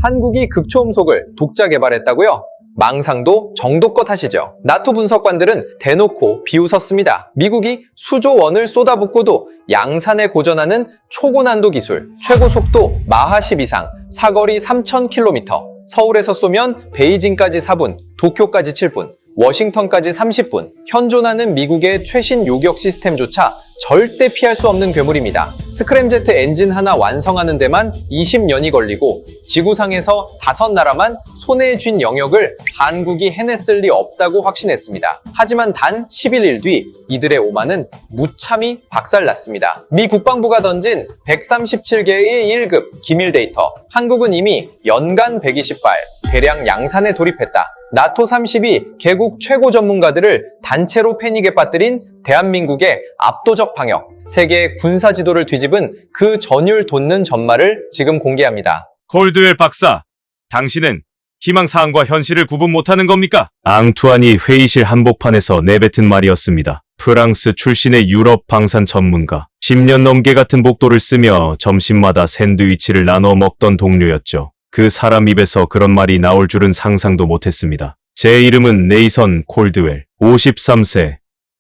한국이 극초음속을 독자 개발했다고요? 망상도 정도껏 하시죠. 나토 분석관들은 대놓고 비웃었습니다. 미국이 수조 원을 쏟아붓고도 양산에 고전하는 초고난도 기술, 최고 속도 마하 10 이상, 사거리 3,000km, 서울에서 쏘면 베이징까지 4분, 도쿄까지 7분, 워싱턴까지 30분, 현존하는 미국의 최신 요격 시스템조차 절대 피할 수 없는 괴물입니다. 스크램제트 엔진 하나 완성하는 데만 20년이 걸리고 지구상에서 5나라만 손에 쥔 영역을 한국이 해냈을 리 없다고 확신했습니다. 하지만 단 11일 뒤 이들의 오만은 무참히 박살났습니다. 미 국방부가 던진 137개의 1급 기밀 데이터, 한국은 이미 연간 120발, 대량 양산에 돌입했다. 나토 30이 개국 최고 전문가들을 단체로 패닉에 빠뜨린 대한민국의 압도적 방역, 세계의 군사 지도를 뒤집은 그 전율 돋는 전말을 지금 공개합니다. 콜드웰 박사, 당신은 희망사항과 현실을 구분 못하는 겁니까? 앙투안이 회의실 한복판에서 내뱉은 말이었습니다. 프랑스 출신의 유럽 방산 전문가, 10년 넘게 같은 복도를 쓰며 점심마다 샌드위치를 나눠 먹던 동료였죠. 그 사람 입에서 그런 말이 나올 줄은 상상도 못했습니다. 제 이름은 네이선 콜드웰, 53세,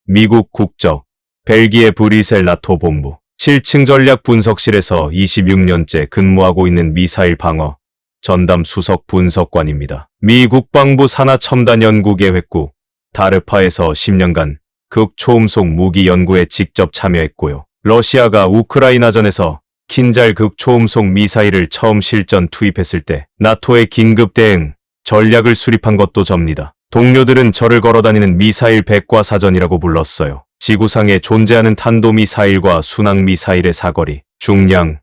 미국 국적, 벨기에 브뤼셀 나토 본부, 7층 전략 분석실에서 26년째 근무하고 있는 미사일 방어 전담 수석 분석관입니다. 미 국방부 산하첨단연구계획국 다르파에서 10년간 극초음속 무기 연구에 직접 참여했고요. 러시아가 우크라이나전에서 킨잘 극초음속 미사일을 처음 실전 투입했을 때 나토의 긴급 대응 전략을 수립한 것도 접니다. 동료들은 저를 걸어다니는 미사일 백과사전이라고 불렀어요. 지구상에 존재하는 탄도미사일과 순항미사일의 사거리, 중량,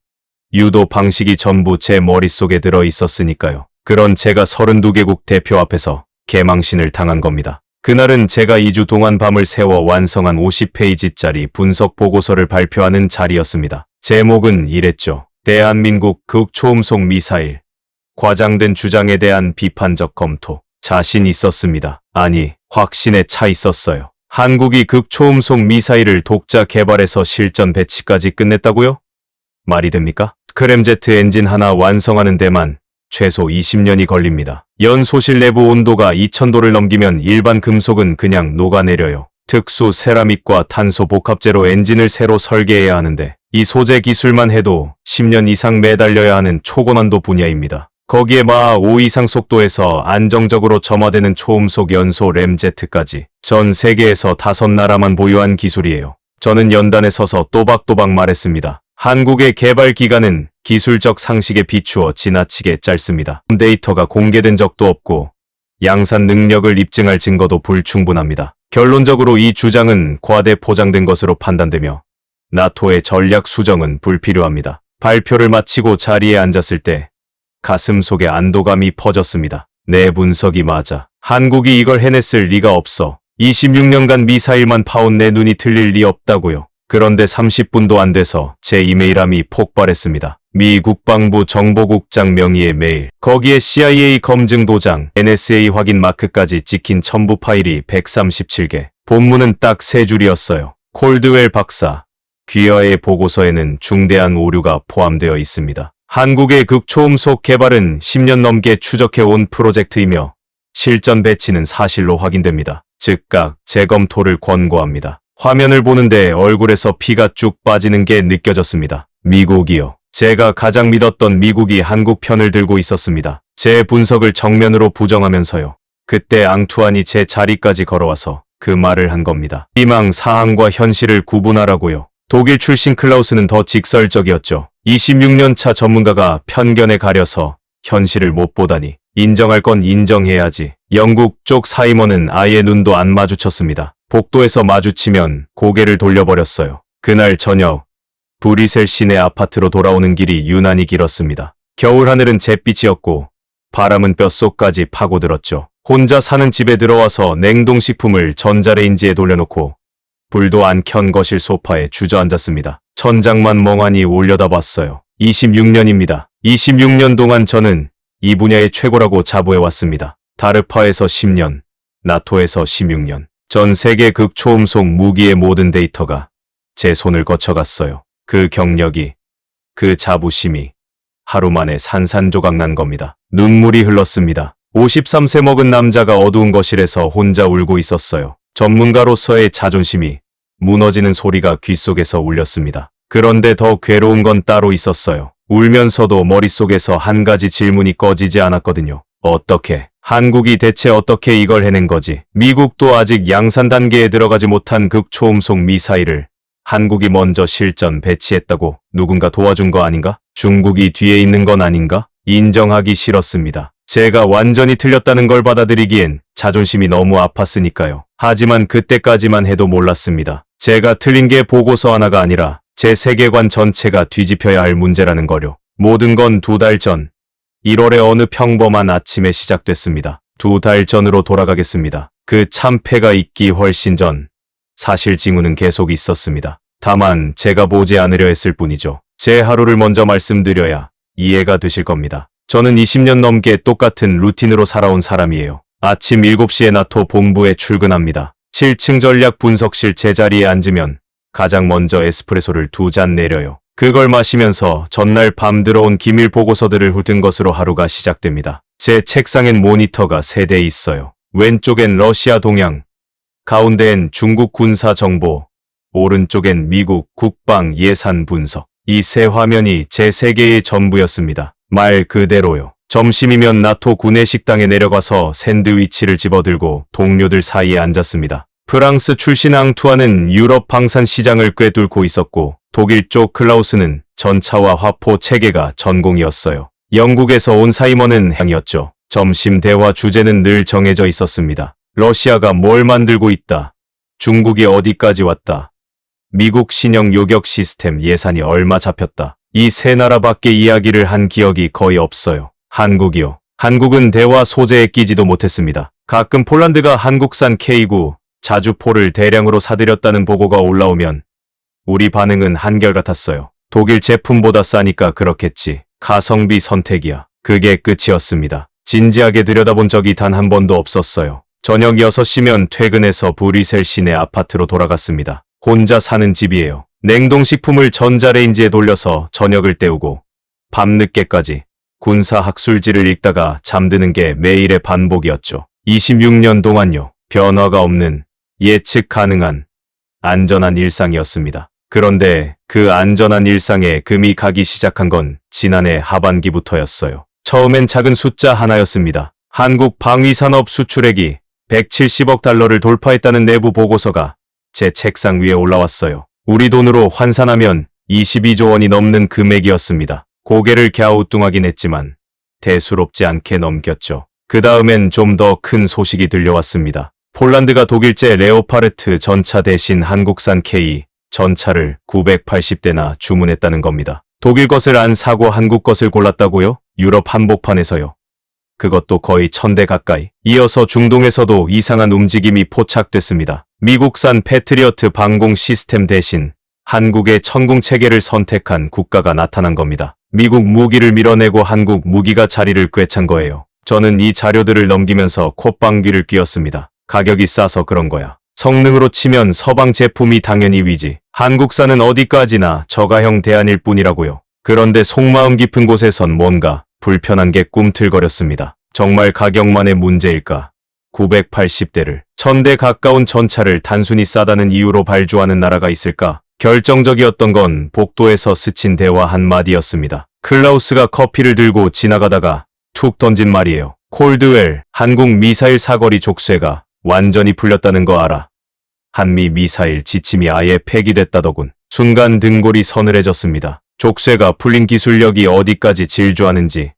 유도 방식이 전부 제 머릿속에 들어 있었으니까요. 그런 제가 32개국 대표 앞에서 개망신을 당한 겁니다. 그날은 제가 2주 동안 밤을 새워 완성한 50페이지짜리 분석 보고서를 발표하는 자리였습니다. 제목은 이랬죠. 대한민국 극초음속 미사일, 과장된 주장에 대한 비판적 검토. 자신 있었습니다. 아니, 확신에 차 있었어요. 한국이 극초음속 미사일을 독자 개발해서 실전 배치까지 끝냈다고요? 말이 됩니까? 스크램제트 엔진 하나 완성하는 데만 최소 20년이 걸립니다. 연소실 내부 온도가 2000도를 넘기면 일반 금속은 그냥 녹아내려요. 특수 세라믹과 탄소 복합재로 엔진을 새로 설계해야 하는데 이 소재 기술만 해도 10년 이상 매달려야 하는 초고난도 분야입니다. 거기에 마하 5 이상 속도에서 안정적으로 점화되는 초음속 연소 램제트까지 전 세계에서 5나라만 보유한 기술이에요. 저는 연단에 서서 또박또박 말했습니다. 한국의 개발 기간은 기술적 상식에 비추어 지나치게 짧습니다. 데이터가 공개된 적도 없고 양산 능력을 입증할 증거도 불충분합니다. 결론적으로 이 주장은 과대 포장된 것으로 판단되며 나토의 전략 수정은 불필요합니다. 발표를 마치고 자리에 앉았을 때 가슴 속에 안도감이 퍼졌습니다. 내 분석이 맞아. 한국이 이걸 해냈을 리가 없어. 26년간 미사일만 파온 내 눈이 틀릴 리 없다고요. 그런데 30분도 안 돼서 제 이메일함이 폭발했습니다. 미 국방부 정보국장 명의의 메일. 거기에 CIA 검증 도장, NSA 확인 마크까지 찍힌 첨부 파일이 137개. 본문은 딱 3줄이었어요. 콜드웰 박사, 귀하의 보고서에는 중대한 오류가 포함되어 있습니다. 한국의 극초음속 개발은 10년 넘게 추적해온 프로젝트이며 실전 배치는 사실로 확인됩니다. 즉각 재검토를 권고합니다. 화면을 보는데 얼굴에서 피가 쭉 빠지는 게 느껴졌습니다. 미국이요. 제가 가장 믿었던 미국이 한국 편을 들고 있었습니다. 제 분석을 정면으로 부정하면서요. 그때 앙투안이 제 자리까지 걸어와서 그 말을 한 겁니다. 희망 사항과 현실을 구분하라고요. 독일 출신 클라우스는 더 직설적이었죠. 26년 차 전문가가 편견에 가려서 현실을 못 보다니. 인정할 건 인정해야지. 영국 쪽 사이먼은 아예 눈도 안 마주쳤습니다. 복도에서 마주치면 고개를 돌려버렸어요. 그날 저녁, 브뤼셀 시내 아파트로 돌아오는 길이 유난히 길었습니다. 겨울 하늘은 잿빛이었고 바람은 뼛속까지 파고들었죠. 혼자 사는 집에 들어와서 냉동식품을 전자레인지에 돌려놓고 불도 안 켠 거실 소파에 주저앉았습니다. 천장만 멍하니 올려다봤어요. 26년입니다. 26년 동안 저는 이 분야의 최고라고 자부해왔습니다. 다르파에서 10년, 나토에서 16년. 전 세계 극초음속 무기의 모든 데이터가 제 손을 거쳐갔어요. 그 경력이, 그 자부심이 하루 만에 산산조각 난 겁니다. 눈물이 흘렀습니다. 53세 먹은 남자가 어두운 거실에서 혼자 울고 있었어요. 전문가로서의 자존심이 무너지는 소리가 귓속에서 울렸습니다. 그런데 더 괴로운 건 따로 있었어요. 울면서도 머릿속에서 한 가지 질문이 꺼지지 않았거든요. 어떻게? 한국이 대체 어떻게 이걸 해낸 거지? 미국도 아직 양산 단계에 들어가지 못한 극초음속 미사일을 한국이 먼저 실전 배치했다고 누군가 도와준 거 아닌가? 중국이 뒤에 있는 건 아닌가? 인정하기 싫었습니다. 제가 완전히 틀렸다는 걸 받아들이기엔 자존심이 너무 아팠으니까요. 하지만 그때까지만 해도 몰랐습니다. 제가 틀린 게 보고서 하나가 아니라 제 세계관 전체가 뒤집혀야 할 문제라는 거요. 모든 건 2달 전 1월의 어느 평범한 아침에 시작됐습니다. 2달 전으로 돌아가겠습니다. 그 참패가 있기 훨씬 전 사실 징후는 계속 있었습니다. 다만 제가 보지 않으려 했을 뿐이죠. 제 하루를 먼저 말씀드려야 이해가 되실 겁니다. 저는 20년 넘게 똑같은 루틴으로 살아온 사람이에요. 아침 7시에 나토 본부에 출근합니다. 7층 전략 분석실 제자리에 앉으면 가장 먼저 에스프레소를 2잔 내려요. 그걸 마시면서 전날 밤 들어온 기밀 보고서들을 훑은 것으로 하루가 시작됩니다. 제 책상엔 모니터가 3대 있어요. 왼쪽엔 러시아 동향, 가운데엔 중국 군사 정보, 오른쪽엔 미국 국방 예산 분석. 이 세 화면이 제 세계의 전부였습니다. 말 그대로요. 점심이면 나토 구내 식당에 내려가서 샌드위치를 집어들고 동료들 사이에 앉았습니다. 프랑스 출신 앙투아는 유럽 방산 시장을 꿰뚫고 있었고 독일 쪽 클라우스는 전차와 화포 체계가 전공이었어요. 영국에서 온 사이먼은 향이었죠. 점심 대화 주제는 늘 정해져 있었습니다. 러시아가 뭘 만들고 있다. 중국이 어디까지 왔다. 미국 신형 요격 시스템 예산이 얼마 잡혔다. 이 세 나라밖에 이야기를 한 기억이 거의 없어요. 한국이요. 한국은 대화 소재에 끼지도 못했습니다. 가끔 폴란드가 한국산 K9 자주포를 대량으로 사들였다는 보고가 올라오면 우리 반응은 한결같았어요. 독일 제품보다 싸니까 그렇겠지. 가성비 선택이야. 그게 끝이었습니다. 진지하게 들여다본 적이 단 한 번도 없었어요. 저녁 6시면 퇴근해서 브뤼셀 시내 아파트로 돌아갔습니다. 혼자 사는 집이에요. 냉동식품을 전자레인지에 돌려서 저녁을 때우고 밤늦게까지 군사학술지를 읽다가 잠드는 게 매일의 반복이었죠. 26년 동안요. 변화가 없는 예측 가능한 안전한 일상이었습니다. 그런데 그 안전한 일상에 금이 가기 시작한 건 지난해 하반기부터였어요. 처음엔 작은 숫자 하나였습니다. 한국 방위산업 수출액이 170억 달러를 돌파했다는 내부 보고서가 제 책상 위에 올라왔어요. 우리 돈으로 환산하면 22조 원이 넘는 금액이었습니다. 고개를 갸우뚱하긴 했지만 대수롭지 않게 넘겼죠. 그 다음엔 좀 더 큰 소식이 들려왔습니다. 폴란드가 독일제 레오파르트 전차 대신 한국산 K 전차를 980대나 주문했다는 겁니다. 독일 것을 안 사고 한국 것을 골랐다고요? 유럽 한복판에서요. 그것도 거의 1000대 가까이. 이어서 중동에서도 이상한 움직임이 포착됐습니다. 미국산 패트리어트 방공 시스템 대신 한국의 천궁 체계를 선택한 국가가 나타난 겁니다. 미국 무기를 밀어내고 한국 무기가 자리를 꿰찬 거예요. 저는 이 자료들을 넘기면서 콧방귀를 뀌었습니다. 가격이 싸서 그런 거야. 성능으로 치면 서방 제품이 당연히 위지. 한국산은 어디까지나 저가형 대안일 뿐이라고요. 그런데 속마음 깊은 곳에선 뭔가 불편한 게 꿈틀거렸습니다. 정말 가격만의 문제일까? 980대를 1000대 가까운 전차를 단순히 싸다는 이유로 발주하는 나라가 있을까? 결정적이었던 건 복도에서 스친 대화 한마디였습니다. 클라우스가 커피를 들고 지나가다가 툭 던진 말이에요. 콜드웰, 한국 미사일 사거리 족쇄가 완전히 풀렸다는 거 알아? 한미 미사일 지침이 아예 폐기됐다더군. 순간 등골이 서늘해졌습니다. 족쇄가 풀린 기술력이 어디까지 질주하는지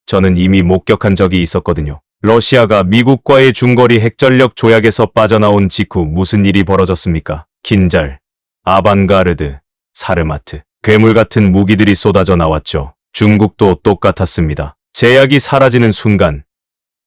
저는 이미 목격한 적이 있었거든요. 러시아가 미국과의 중거리 핵전력 조약에서 빠져나온 직후 무슨 일이 벌어졌습니까? 킨잘, 아방가르드, 사르마트, 괴물 같은 무기들이 쏟아져 나왔죠. 중국도 똑같았습니다. 제약이 사라지는 순간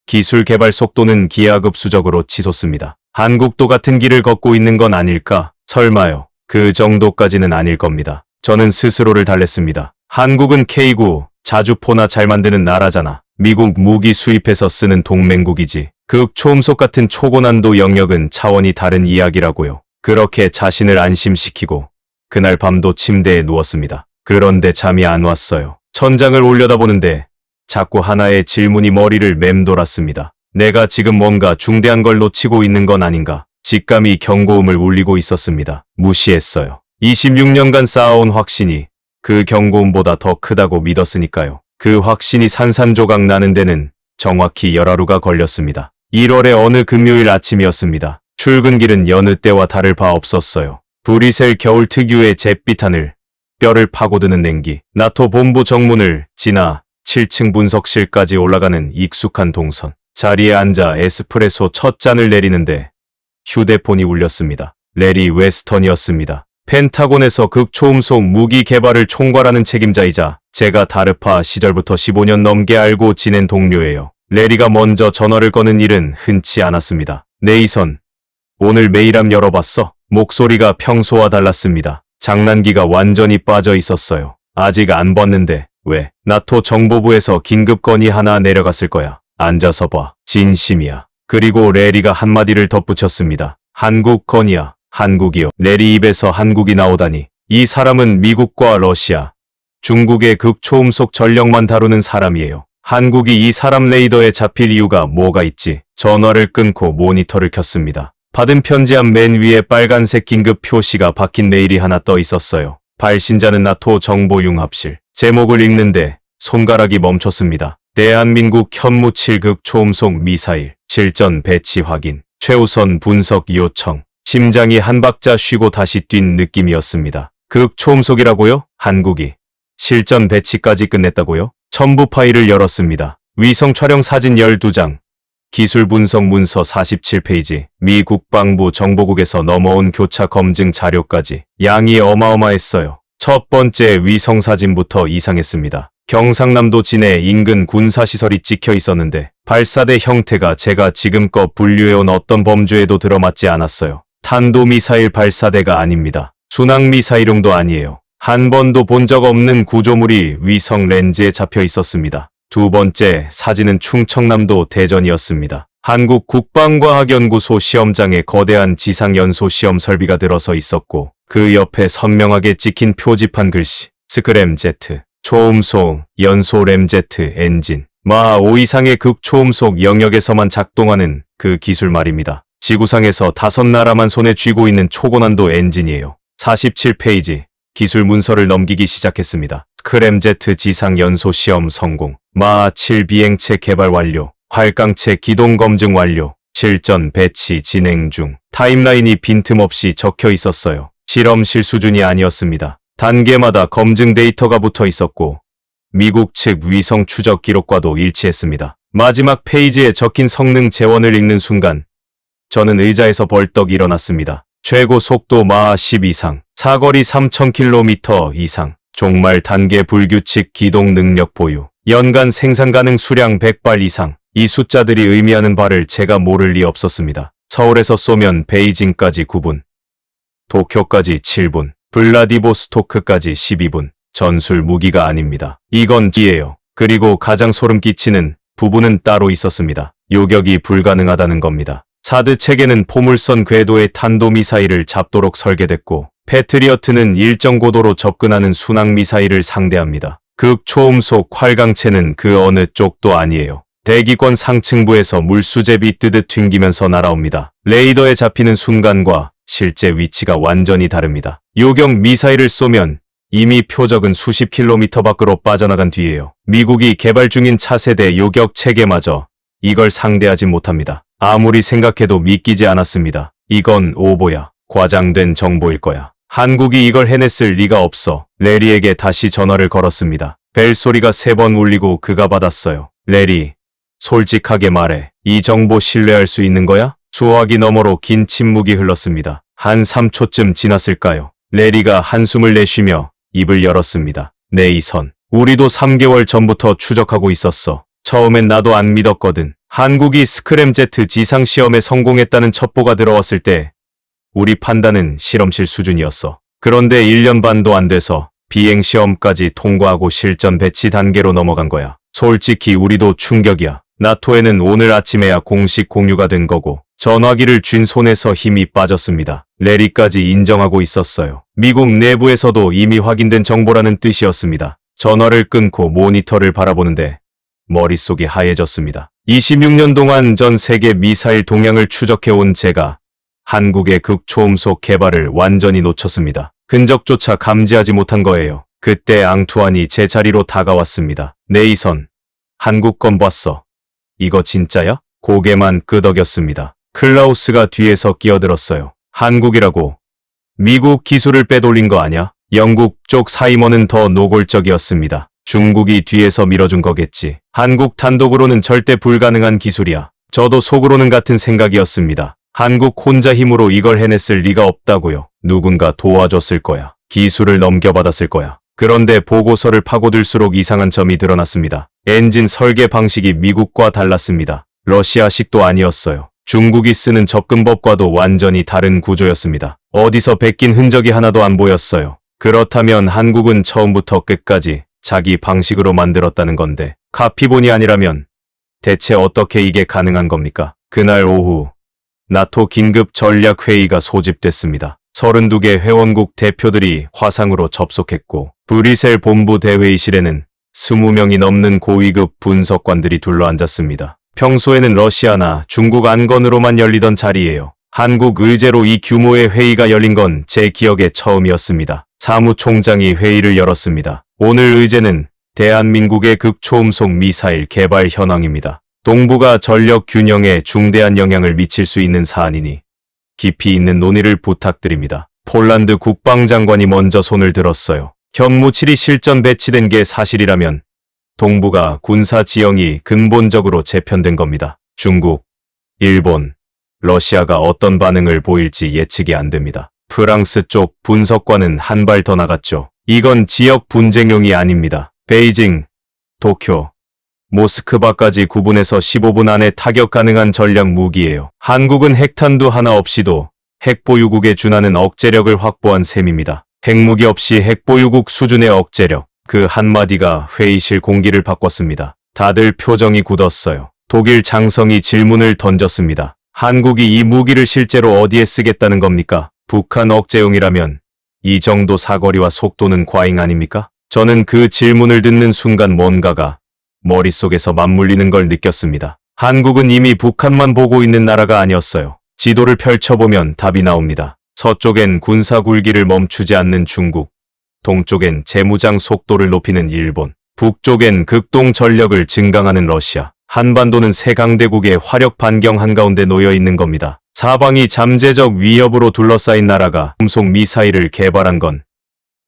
기술 개발 속도는 기하급수적으로 치솟습니다. 한국도 같은 길을 걷고 있는 건 아닐까? 설마요. 그 정도까지는 아닐 겁니다. 저는 스스로를 달랬습니다. 한국은 K9 자주포나 잘 만드는 나라잖아. 미국 무기 수입해서 쓰는 동맹국이지. 극초음속 같은 초고난도 영역은 차원이 다른 이야기라고요. 그렇게 자신을 안심시키고 그날 밤도 침대에 누웠습니다. 그런데 잠이 안 왔어요. 천장을 올려다보는데 자꾸 하나의 질문이 머리를 맴돌았습니다. 내가 지금 뭔가 중대한 걸 놓치고 있는 건 아닌가? 직감이 경고음을 울리고 있었습니다. 무시했어요. 26년간 쌓아온 확신이 그 경고음보다 더 크다고 믿었으니까요. 그 확신이 산산조각 나는 데는 정확히 열하루가 걸렸습니다. 1월의 어느 금요일 아침이었습니다. 출근길은 여느 때와 다를 바 없었어요. 불이 셀 겨울 특유의 잿빛 하늘, 뼈를 파고드는 냉기, 나토 본부 정문을 지나 7층 분석실까지 올라가는 익숙한 동선. 자리에 앉아 에스프레소 첫 잔을 내리는데 휴대폰이 울렸습니다. 레리 웨스턴이었습니다. 펜타곤에서 극초음속 무기 개발을 총괄하는 책임자이자 제가 다르파 시절부터 15년 넘게 알고 지낸 동료예요. 레리가 먼저 전화를 거는 일은 흔치 않았습니다. 네이선, 오늘 메일함 열어봤어? 목소리가 평소와 달랐습니다. 장난기가 완전히 빠져 있었어요. 아직 안 봤는데 왜? 나토 정보부에서 긴급 건의 하나 내려갔을 거야. 앉아서 봐. 진심이야. 그리고 레리가 한마디를 덧붙였습니다. 한국 건의야. 한국이요. 레리 입에서 한국이 나오다니. 이 사람은 미국과 러시아, 중국의 극초음속 전력만 다루는 사람이에요. 한국이 이 사람 레이더에 잡힐 이유가 뭐가 있지? 전화를 끊고 모니터를 켰습니다. 받은 편지함 맨 위에 빨간색 긴급 표시가 박힌 메일이 하나 떠 있었어요. 발신자는 나토 정보융합실. 제목을 읽는데 손가락이 멈췄습니다. 대한민국 현무 7극 초음속 미사일 실전 배치 확인. 최우선 분석 요청. 심장이 한 박자 쉬고 다시 뛴 느낌이었습니다. 극 초음속이라고요? 한국이 실전 배치까지 끝냈다고요? 첨부 파일을 열었습니다. 위성 촬영 사진 12장. 기술 분석 문서 47페이지. 미 국방부 정보국에서 넘어온 교차 검증 자료까지. 양이 어마어마했어요. 첫 번째 위성 사진부터 이상했습니다. 경상남도 진해 인근 군사시설이 찍혀 있었는데 발사대 형태가 제가 지금껏 분류해온 어떤 범주에도 들어맞지 않았어요. 탄도미사일 발사대가 아닙니다. 순항미사일용도 아니에요. 한 번도 본 적 없는 구조물이 위성 렌즈에 잡혀 있었습니다. 두 번째 사진은 충청남도 대전이었습니다. 한국 국방과학연구소 시험장에 거대한 지상연소 시험 설비가 들어서 있었고 그 옆에 선명하게 찍힌 표지판 글씨 스크램제트, 초음속, 연소 램제트, 엔진, 마하 5 이상의 극초음속 영역에서만 작동하는 그 기술 말입니다. 지구상에서 5나라만 손에 쥐고 있는 초고난도 엔진이에요. 47페이지. 기술 문서를 넘기기 시작했습니다. 스크램제트 지상 연소 시험 성공. 마하 7 비행체 개발 완료. 활강체 기동 검증 완료. 실전 배치 진행 중. 타임라인이 빈틈없이 적혀 있었어요. 실험실 수준이 아니었습니다. 단계마다 검증 데이터가 붙어 있었고 미국 측 위성 추적 기록과도 일치했습니다. 마지막 페이지에 적힌 성능 재원을 읽는 순간 저는 의자에서 벌떡 일어났습니다. 최고 속도 마하 10 이상, 사거리 3000km 이상, 종말 단계 불규칙 기동 능력 보유, 연간 생산 가능 수량 100발 이상. 이 숫자들이 의미하는 바를 제가 모를 리 없었습니다. 서울에서 쏘면 베이징까지 9분, 도쿄까지 7분, 블라디보스토크까지 12분. 전술 무기가 아닙니다. 이건 G예요. 그리고 가장 소름 끼치는 부분은 따로 있었습니다. 요격이 불가능하다는 겁니다. 사드 체계는 포물선 궤도의 탄도미사일을 잡도록 설계됐고 패트리어트는 일정 고도로 접근하는 순항미사일을 상대합니다. 극초음속 활강체는 그 어느 쪽도 아니에요. 대기권 상층부에서 물수제비 뜨듯 튕기면서 날아옵니다. 레이더에 잡히는 순간과 실제 위치가 완전히 다릅니다. 요격 미사일을 쏘면 이미 표적은 수십 킬로미터 밖으로 빠져나간 뒤에요. 미국이 개발 중인 차세대 요격 체계마저 이걸 상대하지 못합니다. 아무리 생각해도 믿기지 않았습니다. 이건 오보야. 과장된 정보일 거야. 한국이 이걸 해냈을 리가 없어. 레리에게 다시 전화를 걸었습니다. 벨소리가 3번 울리고 그가 받았어요. 레리, 솔직하게 말해. 이 정보 신뢰할 수 있는 거야? 수화기 너머로 긴 침묵이 흘렀습니다. 한 3초쯤 지났을까요? 레리가 한숨을 내쉬며 입을 열었습니다. 네이선, 우리도 3개월 전부터 추적하고 있었어. 처음엔 나도 안 믿었거든. 한국이 스크램제트 지상시험에 성공했다는 첩보가 들어왔을 때 우리 판단은 실험실 수준이었어. 그런데 1년 반도 안 돼서 비행시험까지 통과하고 실전 배치 단계로 넘어간 거야. 솔직히 우리도 충격이야. 나토에는 오늘 아침에야 공식 공유가 된 거고 전화기를 쥔 손에서 힘이 빠졌습니다. 레리까지 인정하고 있었어요. 미국 내부에서도 이미 확인된 정보라는 뜻이었습니다. 전화를 끊고 모니터를 바라보는데 머릿속이 하얘졌습니다. 26년 동안 전 세계 미사일 동향을 추적해온 제가 한국의 극초음속 개발을 완전히 놓쳤습니다. 흔적조차 감지하지 못한 거예요. 그때 앙투안이 제 자리로 다가왔습니다. 네이선, 한국 건 봤어. 이거 진짜야? 고개만 끄덕였습니다. 클라우스가 뒤에서 끼어들었어요. 한국이라고. 미국 기술을 빼돌린 거 아냐? 영국 쪽 사임원은 더 노골적이었습니다. 중국이 뒤에서 밀어준 거겠지. 한국 단독으로는 절대 불가능한 기술이야. 저도 속으로는 같은 생각이었습니다. 한국 혼자 힘으로 이걸 해냈을 리가 없다고요. 누군가 도와줬을 거야. 기술을 넘겨받았을 거야. 그런데 보고서를 파고들수록 이상한 점이 드러났습니다. 엔진 설계 방식이 미국과 달랐습니다. 러시아식도 아니었어요. 중국이 쓰는 접근법과도 완전히 다른 구조였습니다. 어디서 베낀 흔적이 하나도 안 보였어요. 그렇다면 한국은 처음부터 끝까지 자기 방식으로 만들었다는 건데 카피본이 아니라면 대체 어떻게 이게 가능한 겁니까? 그날 오후 나토 긴급 전략회의가 소집됐습니다. 32개 회원국 대표들이 화상으로 접속했고 브뤼셀 본부 대회의실에는 20명이 넘는 고위급 분석관들이 둘러앉았습니다. 평소에는 러시아나 중국 안건으로만 열리던 자리예요. 한국 의제로 이 규모의 회의가 열린 건 제 기억에 처음이었습니다. 사무총장이 회의를 열었습니다. 오늘 의제는 대한민국의 극초음속 미사일 개발 현황입니다. 동북아 전력 균형에 중대한 영향을 미칠 수 있는 사안이니 깊이 있는 논의를 부탁드립니다. 폴란드 국방장관이 먼저 손을 들었어요. 현무7이 실전 배치된 게 사실이라면 동북아 군사 지형이 근본적으로 재편된 겁니다. 중국, 일본, 러시아가 어떤 반응을 보일지 예측이 안 됩니다. 프랑스 쪽 분석관은 한 발 더 나갔죠. 이건 지역 분쟁용이 아닙니다. 베이징, 도쿄, 모스크바까지 구분해서 15분 안에 타격 가능한 전략 무기예요. 한국은 핵탄두 하나 없이도 핵보유국에 준하는 억제력을 확보한 셈입니다. 핵무기 없이 핵보유국 수준의 억제력. 그 한마디가 회의실 공기를 바꿨습니다. 다들 표정이 굳었어요. 독일 장성이 질문을 던졌습니다. 한국이 이 무기를 실제로 어디에 쓰겠다는 겁니까? 북한 억제용이라면 이 정도 사거리와 속도는 과잉 아닙니까? 저는 그 질문을 듣는 순간 뭔가가 머릿속에서 맞물리는 걸 느꼈습니다. 한국은 이미 북한만 보고 있는 나라가 아니었어요. 지도를 펼쳐보면 답이 나옵니다. 서쪽엔 군사 굴기를 멈추지 않는 중국, 동쪽엔 재무장 속도를 높이는 일본, 북쪽엔 극동 전력을 증강하는 러시아, 한반도는 세 강대국의 화력 반경 한가운데 놓여 있는 겁니다. 사방이 잠재적 위협으로 둘러싸인 나라가 음속 미사일을 개발한 건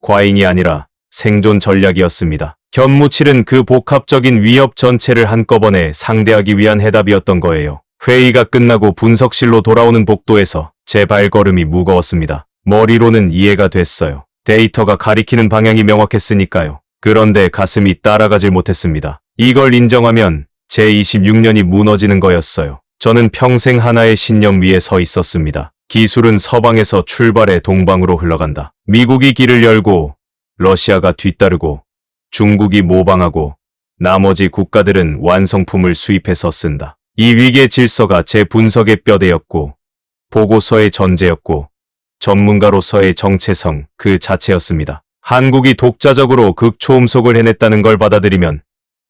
과잉이 아니라 생존 전략이었습니다. 현무7은 그 복합적인 위협 전체를 한꺼번에 상대하기 위한 해답이었던 거예요. 회의가 끝나고 분석실로 돌아오는 복도에서 제 발걸음이 무거웠습니다. 머리로는 이해가 됐어요. 데이터가 가리키는 방향이 명확했으니까요. 그런데 가슴이 따라가질 못했습니다. 이걸 인정하면 제 26년이 무너지는 거였어요. 저는 평생 하나의 신념 위에 서 있었습니다. 기술은 서방에서 출발해 동방으로 흘러간다. 미국이 길을 열고 러시아가 뒤따르고 중국이 모방하고 나머지 국가들은 완성품을 수입해서 쓴다. 이 위계 질서가 제 분석의 뼈대였고 보고서의 전제였고 전문가로서의 정체성 그 자체였습니다. 한국이 독자적으로 극초음속을 해냈다는 걸 받아들이면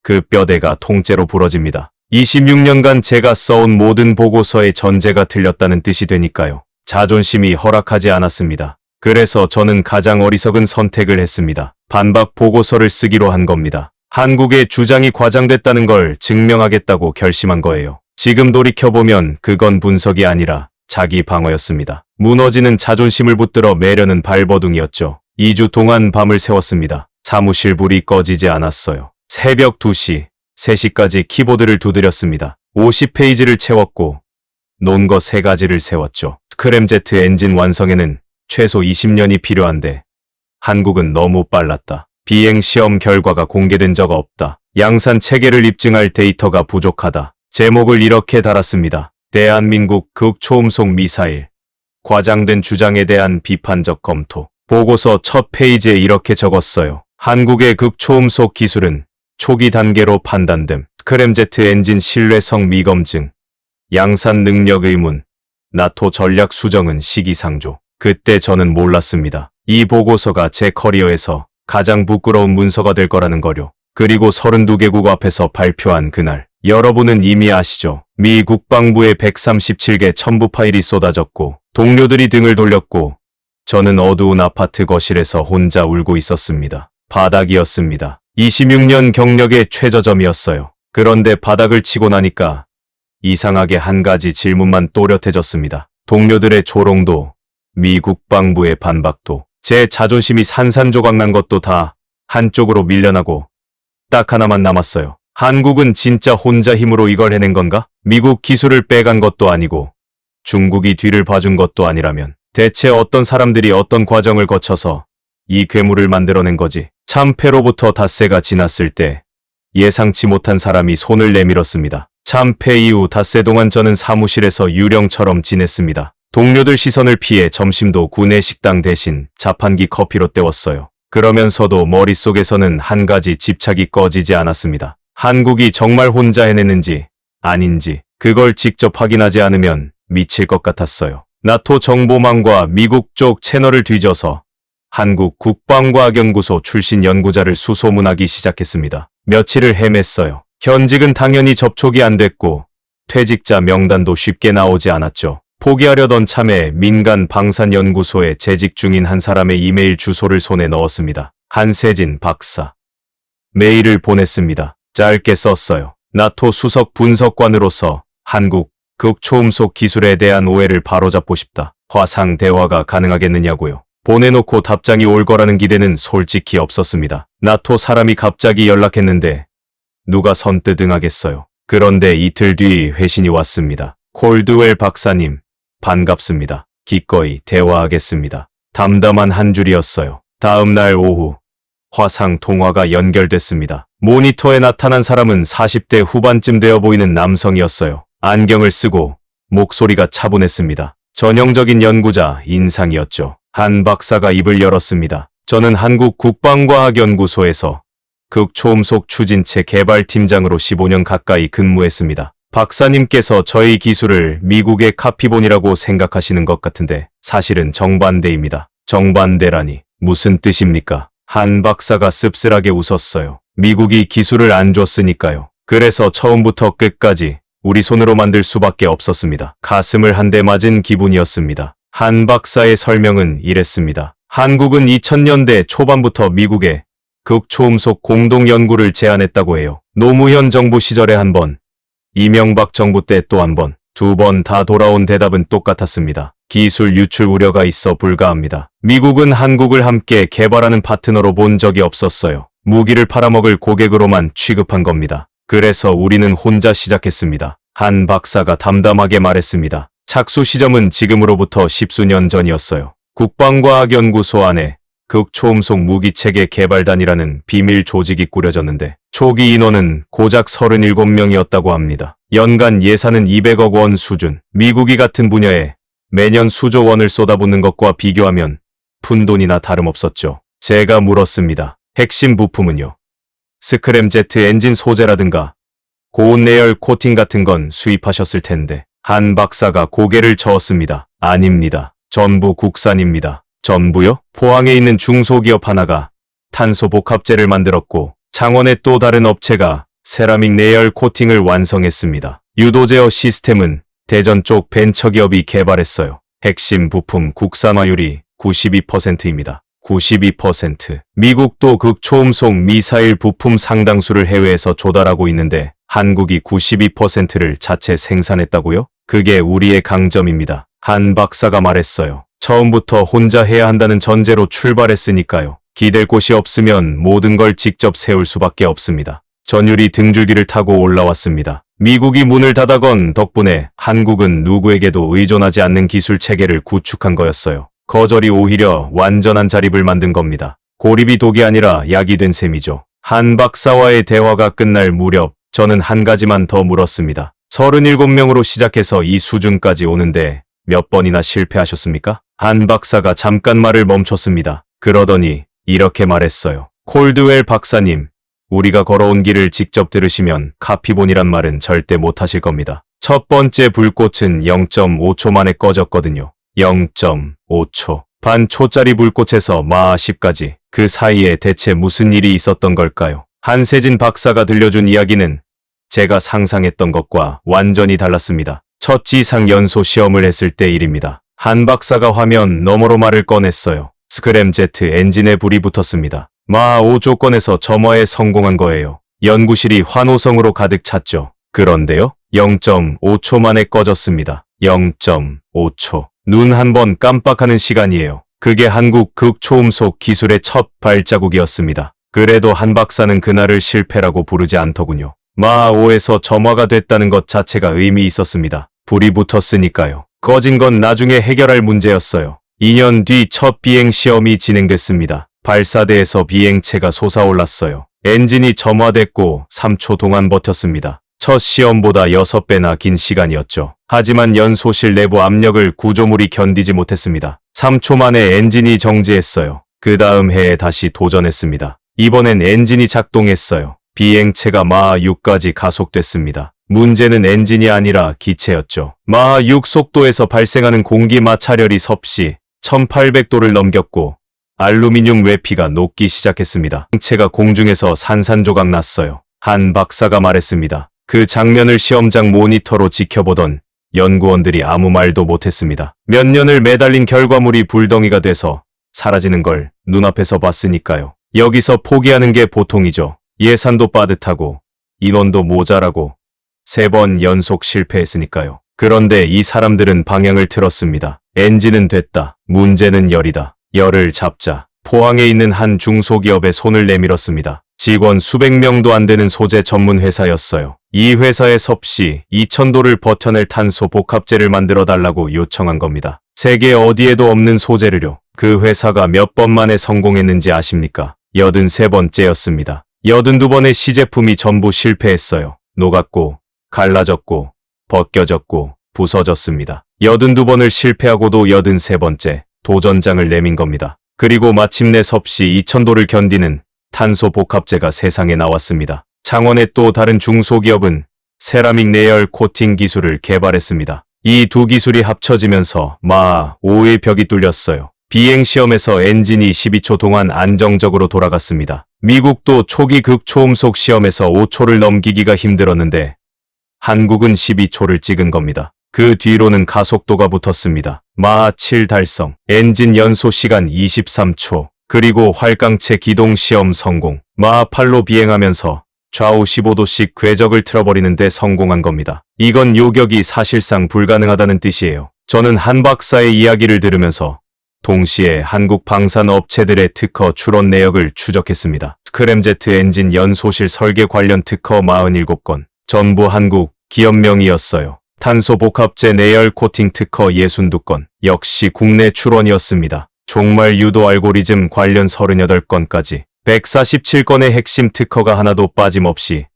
그 뼈대가 통째로 부러집니다. 26년간 제가 써온 모든 보고서의 전제가 틀렸다는 뜻이 되니까요. 자존심이 허락하지 않았습니다. 그래서 저는 가장 어리석은 선택을 했습니다. 반박 보고서를 쓰기로 한 겁니다. 한국의 주장이 과장됐다는 걸 증명하겠다고 결심한 거예요. 지금 돌이켜보면 그건 분석이 아니라 자기 방어였습니다. 무너지는 자존심을 붙들어 매려는 발버둥이었죠. 2주 동안 밤을 새웠습니다. 사무실 불이 꺼지지 않았어요. 새벽 2시, 3시까지 키보드를 두드렸습니다. 50페이지를 채웠고 논거 3가지를 세웠죠. 스크램제트 엔진 완성에는 최소 20년이 필요한데 한국은 너무 빨랐다. 비행시험 결과가 공개된 적 없다. 양산 체계를 입증할 데이터가 부족하다. 제목을 이렇게 달았습니다. 대한민국 극초음속 미사일. 과장된 주장에 대한 비판적 검토. 보고서 첫 페이지에 이렇게 적었어요. 한국의 극초음속 기술은 초기 단계로 판단됨. 스크램제트 엔진 신뢰성 미검증. 양산 능력 의문. 나토 전략 수정은 시기상조. 그때 저는 몰랐습니다. 이 보고서가 제 커리어에서 가장 부끄러운 문서가 될 거라는 거요. 그리고 32개국 앞에서 발표한 그날, 여러분은 이미 아시죠? 미 국방부에 137개 첨부 파일이 쏟아졌고 동료들이 등을 돌렸고 저는 어두운 아파트 거실에서 혼자 울고 있었습니다. 바닥이었습니다. 26년 경력의 최저점이었어요. 그런데 바닥을 치고 나니까 이상하게 한 가지 질문만 또렷해졌습니다. 동료들의 조롱도, 미 국방부의 반박도, 제 자존심이 산산조각 난 것도 다 한쪽으로 밀려나고 딱 하나만 남았어요. 한국은 진짜 혼자 힘으로 이걸 해낸 건가? 미국 기술을 빼간 것도 아니고 중국이 뒤를 봐준 것도 아니라면 대체 어떤 사람들이 어떤 과정을 거쳐서 이 괴물을 만들어낸 거지? 참패로부터 닷새가 지났을 때 예상치 못한 사람이 손을 내밀었습니다. 참패 이후 닷새 동안 저는 사무실에서 유령처럼 지냈습니다. 동료들 시선을 피해 점심도 구내 식당 대신 자판기 커피로 때웠어요. 그러면서도 머릿속에서는 한 가지 집착이 꺼지지 않았습니다. 한국이 정말 혼자 해냈는지 아닌지 그걸 직접 확인하지 않으면 미칠 것 같았어요. 나토 정보망과 미국 쪽 채널을 뒤져서 한국 국방과학연구소 출신 연구자를 수소문하기 시작했습니다. 며칠을 헤맸어요. 현직은 당연히 접촉이 안 됐고 퇴직자 명단도 쉽게 나오지 않았죠. 포기하려던 참에 민간 방산연구소에 재직 중인 한 사람의 이메일 주소를 손에 넣었습니다. 한세진 박사. 메일을 보냈습니다. 짧게 썼어요. 나토 수석 분석관으로서 한국 극초음속 기술에 대한 오해를 바로잡고 싶다. 화상 대화가 가능하겠느냐고요. 보내놓고 답장이 올 거라는 기대는 솔직히 없었습니다. 나토 사람이 갑자기 연락했는데 누가 선뜻 응하겠어요. 그런데 이틀 뒤 회신이 왔습니다. 콜드웰 박사님, 반갑습니다. 기꺼이 대화하겠습니다. 담담한 한 줄이었어요. 다음 날 오후 화상 통화가 연결됐습니다. 모니터에 나타난 사람은 40대 후반쯤 되어 보이는 남성이었어요. 안경을 쓰고 목소리가 차분했습니다. 전형적인 연구자 인상이었죠. 한 박사가 입을 열었습니다. 저는 한국 국방과학연구소에서 극초음속 추진체 개발팀장으로 15년 가까이 근무했습니다. 박사님께서 저희 기술을 미국의 카피본이라고 생각하시는 것 같은데 사실은 정반대입니다. 정반대라니 무슨 뜻입니까? 한 박사가 씁쓸하게 웃었어요. 미국이 기술을 안 줬으니까요. 그래서 처음부터 끝까지 우리 손으로 만들 수밖에 없었습니다. 가슴을 한 대 맞은 기분이었습니다. 한 박사의 설명은 이랬습니다. 한국은 2000년대 초반부터 미국에 극초음속 공동연구를 제안했다고 해요. 노무현 정부 시절에 한 번, 이명박 정부 때 또 한 번, 두 번 다 돌아온 대답은 똑같았습니다. 기술 유출 우려가 있어 불가합니다. 미국은 한국을 함께 개발하는 파트너로 본 적이 없었어요. 무기를 팔아먹을 고객으로만 취급한 겁니다. 그래서 우리는 혼자 시작했습니다. 한 박사가 담담하게 말했습니다. 착수 시점은 지금으로부터 10수년 전이었어요. 국방과학연구소 안에 극초음속 무기체계 개발단이라는 비밀 조직이 꾸려졌는데 초기 인원은 고작 37명이었다고 합니다. 연간 예산은 200억 원 수준. 미국이 같은 분야에 매년 수조 원을 쏟아붓는 것과 비교하면 푼돈이나 다름없었죠. 제가 물었습니다. 핵심 부품은요? 스크램제트 엔진 소재라든가 고온 내열 코팅 같은 건 수입하셨을 텐데 한 박사가 고개를 저었습니다. 아닙니다. 전부 국산입니다. 전부요? 포항에 있는 중소기업 하나가 탄소 복합재를 만들었고 창원의 또 다른 업체가 세라믹 내열 코팅을 완성했습니다. 유도 제어 시스템은 대전 쪽 벤처기업이 개발했어요. 핵심 부품 국산화율이 92%입니다. 92%. 미국도 극초음속 미사일 부품 상당수를 해외에서 조달하고 있는데 한국이 92%를 자체 생산했다고요? 그게 우리의 강점입니다. 한 박사가 말했어요. 처음부터 혼자 해야 한다는 전제로 출발했으니까요. 기댈 곳이 없으면 모든 걸 직접 세울 수밖에 없습니다. 전율이 등줄기를 타고 올라왔습니다. 미국이 문을 닫아건 덕분에 한국은 누구에게도 의존하지 않는 기술 체계를 구축한 거였어요. 거절이 오히려 완전한 자립을 만든 겁니다. 고립이 독이 아니라 약이 된 셈이죠. 한 박사와의 대화가 끝날 무렵 저는 한 가지만 더 물었습니다. 37명으로 시작해서 이 수준까지 오는데 몇 번이나 실패하셨습니까? 한 박사가 잠깐 말을 멈췄습니다. 그러더니 이렇게 말했어요. 콜드웰 박사님, 우리가 걸어온 길을 직접 들으시면 카피본이란 말은 절대 못하실 겁니다. 첫 번째 불꽃은 0.5초 만에 꺼졌거든요. 0.5초. 반 초짜리 불꽃에서 마하 10까지. 그 사이에 대체 무슨 일이 있었던 걸까요? 한세진 박사가 들려준 이야기는 제가 상상했던 것과 완전히 달랐습니다. 첫 지상 연소 시험을 했을 때 일입니다. 한 박사가 화면 너머로 말을 꺼냈어요. 스크램제트 엔진에 불이 붙었습니다. 마 5조건에서 점화에 성공한 거예요. 연구실이 환호성으로 가득 찼죠. 그런데요, 0.5초 만에 꺼졌습니다. 0.5초. 눈 한 번 깜빡하는 시간이에요. 그게 한국 극초음속 기술의 첫 발자국이었습니다. 그래도 한 박사는 그날을 실패라고 부르지 않더군요. 마5에서 점화가 됐다는 것 자체가 의미 있었습니다. 불이 붙었으니까요. 꺼진 건 나중에 해결할 문제였어요. 2년 뒤 첫 비행 시험이 진행됐습니다. 발사대에서 비행체가 솟아올랐어요. 엔진이 점화됐고 3초 동안 버텼습니다. 첫 시험보다 6배나 긴 시간이었죠. 하지만 연소실 내부 압력을 구조물이 견디지 못했습니다. 3초 만에 엔진이 정지했어요. 그 다음 해에 다시 도전했습니다. 이번엔 엔진이 작동했어요. 비행체가 마하 6까지 가속됐습니다. 문제는 엔진이 아니라 기체였죠. 마하 6 속도에서 발생하는 공기 마찰열이 섭씨 1800도를 넘겼고 알루미늄 외피가 녹기 시작했습니다. 비행체가 공중에서 산산조각 났어요. 한 박사가 말했습니다. 그 장면을 시험장 모니터로 지켜보던 연구원들이 아무 말도 못했습니다. 몇 년을 매달린 결과물이 불덩이가 돼서 사라지는 걸 눈앞에서 봤으니까요. 여기서 포기하는 게 보통이죠. 예산도 빠듯하고 인원도 모자라고 3번 연속 실패했으니까요. 그런데 이 사람들은 방향을 틀었습니다. 엔진은 됐다. 문제는 열이다. 열을 잡자. 포항에 있는 한 중소기업에 손을 내밀었습니다. 직원 수백 명도 안 되는 소재 전문 회사였어요. 이 회사에 섭씨 2000도를 버텨낼 탄소 복합재를 만들어 달라고 요청한 겁니다. 세계 어디에도 없는 소재를요. 그 회사가 몇 번 만에 성공했는지 아십니까? 83번째였습니다. 82번의 시제품이 전부 실패했어요. 녹았고, 갈라졌고, 벗겨졌고, 부서졌습니다. 82번을 실패하고도 83번째 도전장을 내민 겁니다. 그리고 마침내 섭씨 2000도를 견디는 탄소 복합재가 세상에 나왔습니다. 창원의 또 다른 중소기업은 세라믹 내열 코팅 기술을 개발했습니다. 이 두 기술이 합쳐지면서 마하 5의 벽이 뚫렸어요. 비행시험에서 엔진이 12초 동안 안정적으로 돌아갔습니다. 미국도 초기 극초음속 시험에서 5초를 넘기기가 힘들었는데 한국은 12초를 찍은 겁니다. 그 뒤로는 가속도가 붙었습니다. 마하 7 달성, 엔진 연소 시간 23초, 그리고 활강체 기동 시험 성공. 마하 8로 비행하면서 좌우 15도씩 궤적을 틀어버리는데 성공한 겁니다. 이건 요격이 사실상 불가능하다는 뜻이에요. 저는 한 박사의 이야기를 들으면서 동시에 한국 방산 업체들의 특허 출원 내역을 추적했습니다. 스크램제트 엔진 연소실 설계 관련 특허 47건, 전부 한국 기업명이었어요. 탄소 복합재 내열 코팅 특허 62건, 역시 국내 출원이었습니다. 종말 유도 알고리즘 관련 38건까지 147건의 핵심 특허가 하나도 빠짐없이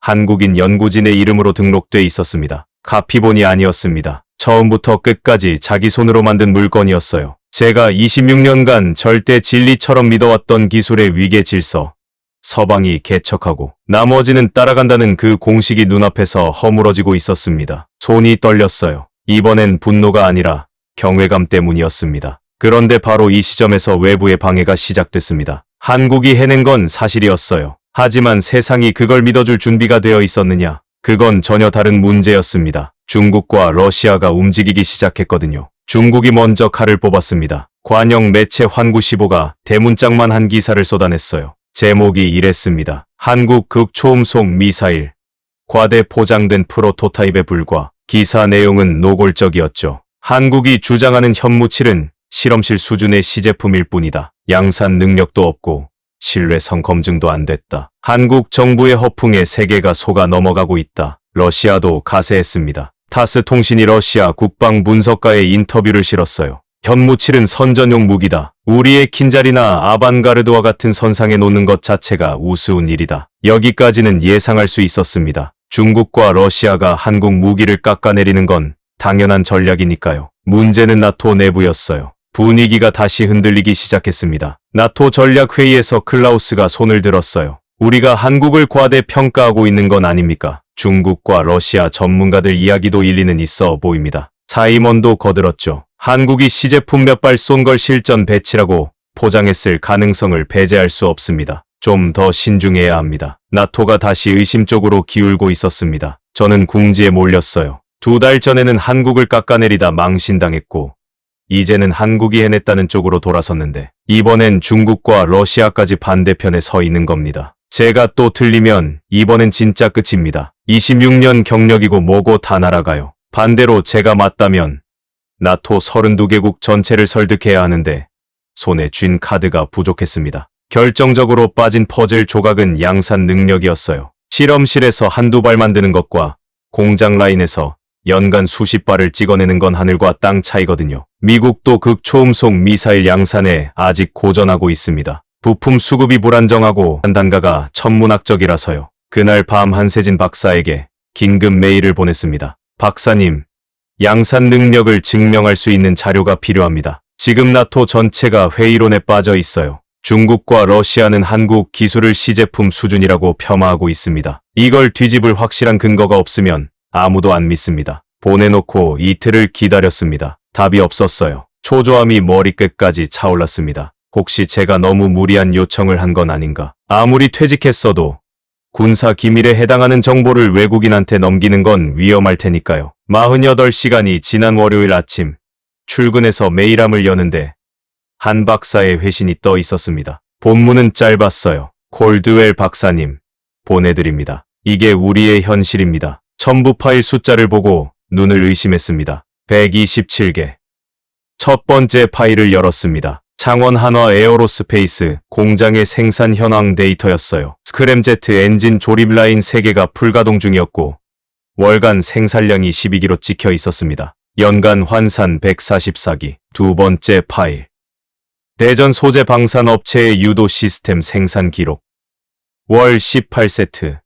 한국인 연구진의 이름으로 등록돼 있었습니다. 카피본이 아니었습니다. 처음부터 끝까지 자기 손으로 만든 물건이었어요. 제가 26년간 절대 진리처럼 믿어왔던 기술의 위계 질서, 서방이 개척하고 나머지는 따라간다는 그 공식이 눈앞에서 허물어지고 있었습니다. 손이 떨렸어요. 이번엔 분노가 아니라 경외감 때문이었습니다. 그런데 바로 이 시점에서 외부의 방해가 시작됐습니다. 한국이 해낸 건 사실이었어요. 하지만 세상이 그걸 믿어줄 준비가 되어 있었느냐? 그건 전혀 다른 문제였습니다. 중국과 러시아가 움직이기 시작했거든요. 중국이 먼저 칼을 뽑았습니다. 관영 매체 환구시보가 대문짝만 한 기사를 쏟아냈어요. 제목이 이랬습니다. 한국 극초음속 미사일, 과대 포장된 프로토타입에 불과. 기사 내용은 노골적이었죠. 한국이 주장하는 현무칠은 실험실 수준의 시제품일 뿐이다. 양산 능력도 없고 신뢰성 검증도 안 됐다. 한국 정부의 허풍에 세계가 속아 넘어가고 있다. 러시아도 가세했습니다. 타스 통신이 러시아 국방분석가의 인터뷰를 실었어요. 현무칠은 선전용 무기다. 우리의 킨잘이나 아반가르드와 같은 선상에 놓는 것 자체가 우스운 일이다. 여기까지는 예상할 수 있었습니다. 중국과 러시아가 한국 무기를 깎아내리는 건 당연한 전략이니까요. 문제는 나토 내부였어요. 분위기가 다시 흔들리기 시작했습니다. 나토 전략회의에서 클라우스가 손을 들었어요. 우리가 한국을 과대평가하고 있는 건 아닙니까? 중국과 러시아 전문가들 이야기도 일리는 있어 보입니다. 사이먼도 거들었죠. 한국이 시제품 몇 발 쏜 걸 실전 배치라고 포장했을 가능성을 배제할 수 없습니다. 좀 더 신중해야 합니다. 나토가 다시 의심 쪽으로 기울고 있었습니다. 저는 궁지에 몰렸어요. 2달 전에는 한국을 깎아내리다 망신당했고 이제는 한국이 해냈다는 쪽으로 돌아섰는데 이번엔 중국과 러시아까지 반대편에 서 있는 겁니다. 제가 또 틀리면 이번엔 진짜 끝입니다. 26년 경력이고 뭐고 다 날아가요. 반대로 제가 맞다면 나토 32개국 전체를 설득해야 하는데 손에 쥔 카드가 부족했습니다. 결정적으로 빠진 퍼즐 조각은 양산 능력이었어요. 실험실에서 한두 발 만드는 것과 공장 라인에서 연간 수십 발을 찍어내는 건 하늘과 땅 차이거든요. 미국도 극초음속 미사일 양산에 아직 고전하고 있습니다. 부품 수급이 불안정하고 단가가 천문학적이라서요. 그날 밤 한세진 박사에게 긴급 메일을 보냈습니다. 박사님, 양산 능력을 증명할 수 있는 자료가 필요합니다. 지금 나토 전체가 회의론에 빠져 있어요. 중국과 러시아는 한국 기술을 시제품 수준이라고 폄하하고 있습니다. 이걸 뒤집을 확실한 근거가 없으면 아무도 안 믿습니다. 보내놓고 이틀을 기다렸습니다. 답이 없었어요. 초조함이 머리끝까지 차올랐습니다. 혹시 제가 너무 무리한 요청을 한 건 아닌가? 아무리 퇴직했어도 군사 기밀에 해당하는 정보를 외국인한테 넘기는 건 위험할 테니까요. 48시간이 지난 월요일 아침 출근해서 메일함을 여는데 한 박사의 회신이 떠 있었습니다. 본문은 짧았어요. 콜드웰 박사님, 보내드립니다. 이게 우리의 현실입니다. 첨부 파일 숫자를 보고 눈을 의심했습니다. 127개. 첫 번째 파일을 열었습니다. 창원 한화 에어로스페이스 공장의 생산 현황 데이터였어요. 스크램제트 엔진 조립 라인 3개가 불가동 중이었고 월간 생산량이 12기로 찍혀 있었습니다. 연간 환산 144기. 두 번째 파일. 대전 소재 방산 업체의 유도 시스템 생산 기록. 월 18세트.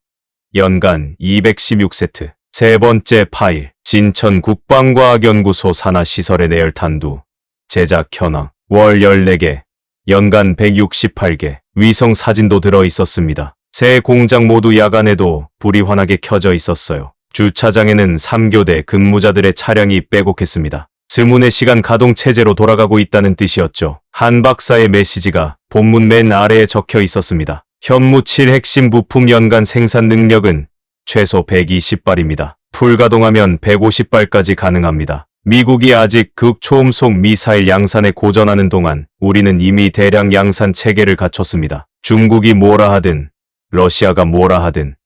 연간 216세트. 세 번째 파일. 진천 국방과학연구소 산하시설의 내열탄두. 제작 현황. 월 14개. 연간 168개. 위성 사진도 들어 있었습니다. 세 공장 모두 야간에도 불이 환하게 켜져 있었어요. 주차장에는 3교대 근무자들의 차량이 빼곡했습니다. 스문의 시간 가동 체제로 돌아가고 있다는 뜻이었죠. 한 박사의 메시지가 본문 맨 아래에 적혀 있었습니다. 현무 7 핵심 부품 연간 생산 능력은 최소 120발입니다. 풀가동하면 150발까지 가능합니다. 미국이 아직 극초음속 미사일 양산에 고전하는 동안 우리는 이미 대량 양산 체계를 갖췄습니다. 중국이 뭐라 하든 러시아가 뭐라 하든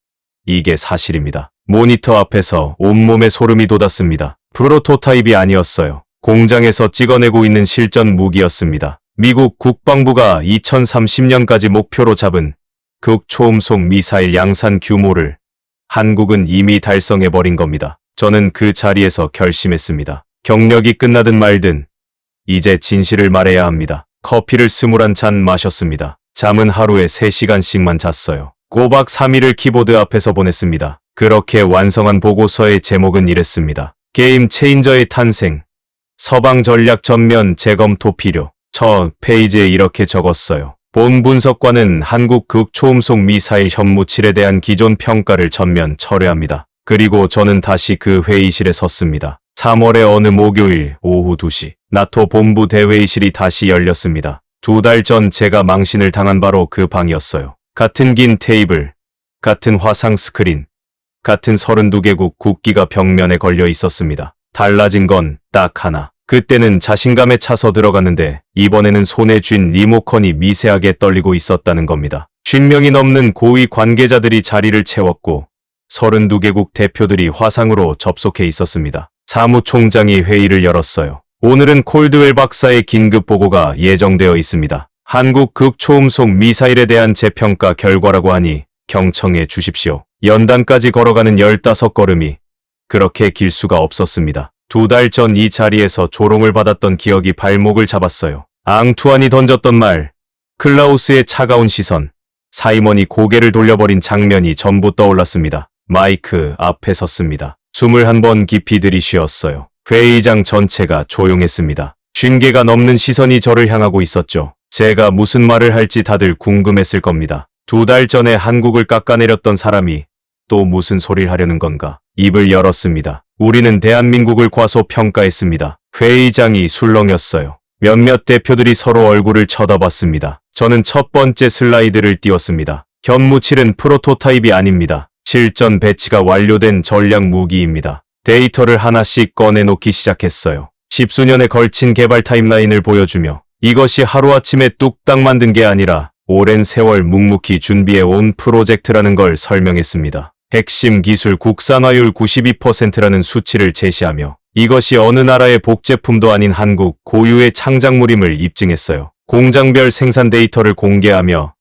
이게 사실입니다. 모니터 앞에서 온몸에 소름이 돋았습니다. 프로토타입이 아니었어요. 공장에서 찍어내고 있는 실전 무기였습니다. 미국 국방부가 2030년까지 목표로 잡은 극초음속 미사일 양산 규모를 한국은 이미 달성해버린 겁니다. 저는 그 자리에서 결심했습니다. 경력이 끝나든 말든 이제 진실을 말해야 합니다. 커피를 21잔 마셨습니다. 잠은 하루에 3시간씩만 잤어요. 꼬박 3일을 키보드 앞에서 보냈습니다. 그렇게 완성한 보고서의 제목은 이랬습니다. 게임 체인저의 탄생. 서방 전략 전면 재검토 필요. 첫 페이지에 이렇게 적었어요. 본 분석관은 한국 극초음속 미사일 현무 7에 대한 기존 평가를 전면 철회합니다. 그리고 저는 다시 그 회의실에 섰습니다. 3월의 어느 목요일 오후 2시 나토 본부 대회의실이 다시 열렸습니다. 2달 전 제가 망신을 당한 바로 그 방이었어요. 같은 긴 테이블, 같은 화상 스크린, 같은 32개국 국기가 벽면에 걸려 있었습니다. 달라진 건 딱 하나. 그때는 자신감에 차서 들어갔는데 이번에는 손에 쥔 리모컨이 미세하게 떨리고 있었다는 겁니다. 50명이 넘는 고위 관계자들이 자리를 채웠고 32개국 대표들이 화상으로 접속해 있었습니다. 사무총장이 회의를 열었어요. 오늘은 콜드웰 박사의 긴급 보고가 예정되어 있습니다. 한국 극초음속 미사일에 대한 재평가 결과라고 하니 경청해 주십시오. 연단까지 걸어가는 15걸음이 그렇게 길 수가 없었습니다. 2달 전 이 자리에서 조롱을 받았던 기억이 발목을 잡았어요. 앙투안이 던졌던 말, 클라우스의 차가운 시선, 사이먼이 고개를 돌려버린 장면이 전부 떠올랐습니다. 마이크 앞에 섰습니다. 숨을 한 번 깊이 들이쉬었어요. 회의장 전체가 조용했습니다. 50개가 넘는 시선이 저를 향하고 있었죠. 제가 무슨 말을 할지 다들 궁금했을 겁니다. 2달 전에 한국을 깎아내렸던 사람이 또 무슨 소리를 하려는 건가? 입을 열었습니다. 우리는 대한민국을 과소평가했습니다. 회의장이 술렁였어요. 몇몇 대표들이 서로 얼굴을 쳐다봤습니다. 저는 첫 번째 슬라이드를 띄웠습니다. 현무7은 프로토타입이 아닙니다. 실전 배치가 완료된 전략 무기입니다. 데이터를 하나씩 꺼내놓기 시작했어요. 10수년에 걸친 개발 타임라인을 보여주며 이것이 하루아침에 뚝딱 만든 게 아니라 오랜 세월 묵묵히 준비해온 프로젝트라는 걸 설명했습니다. 핵심 기술 국산화율 92%라는 수치를 제시하며 이것이 어느 나라의 복제품도 아닌 한국 고유의 창작물임을 입증했어요. 공장별 생산 데이터를 공개하며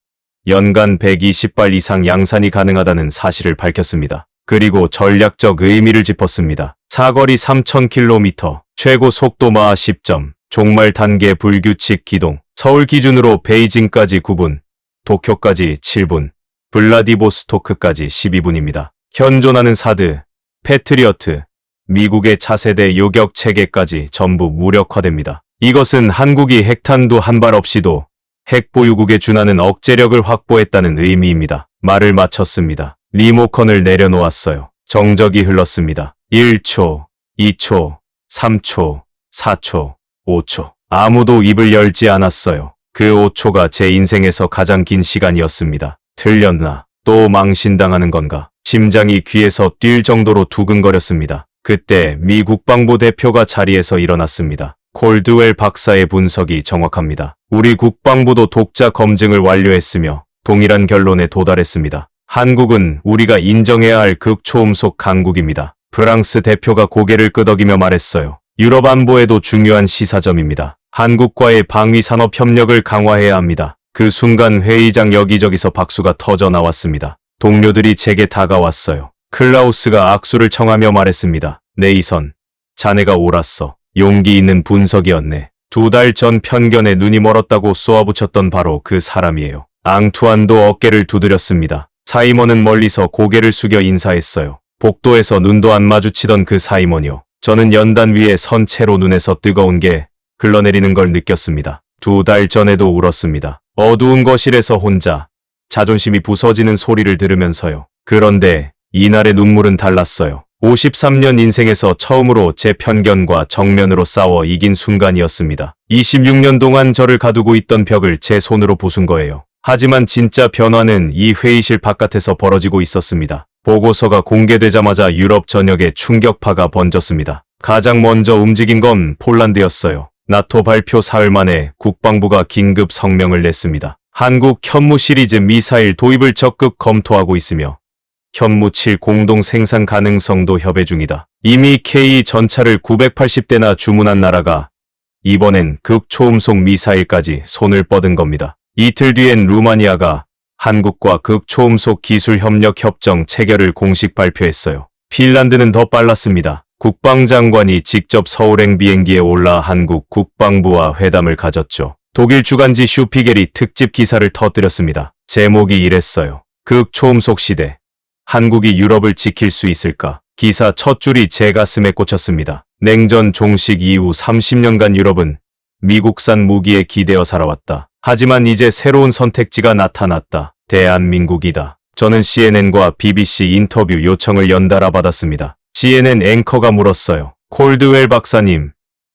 연간 120발 이상 양산이 가능하다는 사실을 밝혔습니다. 그리고 전략적 의미를 짚었습니다. 사거리 3000km, 최고 속도 마하 10점, 종말 단계 불규칙 기동, 서울 기준으로 베이징까지 9분, 도쿄까지 7분, 블라디보스토크까지 12분입니다. 현존하는 사드, 패트리어트, 미국의 차세대 요격 체계까지 전부 무력화됩니다. 이것은 한국이 핵탄두 한 발 없이도 핵보유국에 준하는 억제력을 확보했다는 의미입니다. 말을 마쳤습니다. 리모컨을 내려놓았어요. 정적이 흘렀습니다. 1초, 2초, 3초, 4초, 5초. 아무도 입을 열지 않았어요. 그 5초가 제 인생에서 가장 긴 시간이었습니다. 틀렸나? 또 망신당하는 건가? 심장이 귀에서 뛸 정도로 두근거렸습니다. 그때 미 국방부 대표가 자리에서 일어났습니다. 콜드웰 박사의 분석이 정확합니다. 우리 국방부도 독자 검증을 완료했으며 동일한 결론에 도달했습니다. 한국은 우리가 인정해야 할 극초음속 강국입니다. 프랑스 대표가 고개를 끄덕이며 말했어요. 유럽 안보에도 중요한 시사점입니다. 한국과의 방위산업 협력을 강화해야 합니다. 그 순간 회의장 여기저기서 박수가 터져 나왔습니다. 동료들이 제게 다가왔어요. 클라우스가 악수를 청하며 말했습니다. 네이선, 자네가 옳았어. 용기 있는 분석이었네. 2달 전 편견에 눈이 멀었다고 쏘아붙였던 바로 그 사람이에요. 앙투안도 어깨를 두드렸습니다. 사이먼은 멀리서 고개를 숙여 인사했어요. 복도에서 눈도 안 마주치던 그 사이먼이요. 저는 연단 위에 선 채로 눈에서 뜨거운 게 흘러내리는 걸 느꼈습니다. 2달 전에도 울었습니다. 어두운 거실에서 혼자 자존심이 부서지는 소리를 들으면서요. 그런데 이날의 눈물은 달랐어요. 53년 인생에서 처음으로 제 편견과 정면으로 싸워 이긴 순간이었습니다. 26년 동안 저를 가두고 있던 벽을 제 손으로 부순 거예요. 하지만 진짜 변화는 이 회의실 바깥에서 벌어지고 있었습니다. 보고서가 공개되자마자 유럽 전역에 충격파가 번졌습니다. 가장 먼저 움직인 건 폴란드였어요. 나토 발표 사흘 만에 국방부가 긴급 성명을 냈습니다. 한국 현무 시리즈 미사일 도입을 적극 검토하고 있으며 현무7 공동 생산 가능성도 협의 중이다. 이미 K 전차를 980대나 주문한 나라가 이번엔 극초음속 미사일까지 손을 뻗은 겁니다. 이틀 뒤엔 루마니아가 한국과 극초음속 기술 협력 협정 체결을 공식 발표했어요. 핀란드는 더 빨랐습니다. 국방장관이 직접 서울행 비행기에 올라 한국 국방부와 회담을 가졌죠. 독일 주간지 슈피겔이 특집 기사를 터뜨렸습니다. 제목이 이랬어요. 극초음속 시대. 한국이 유럽을 지킬 수 있을까? 기사 첫 줄이 제 가슴에 꽂혔습니다. 냉전 종식 이후 30년간 유럽은 미국산 무기에 기대어 살아왔다. 하지만 이제 새로운 선택지가 나타났다. 대한민국이다. 저는 CNN과 BBC 인터뷰 요청을 연달아 받았습니다. CNN 앵커가 물었어요. 콜드웰 박사님,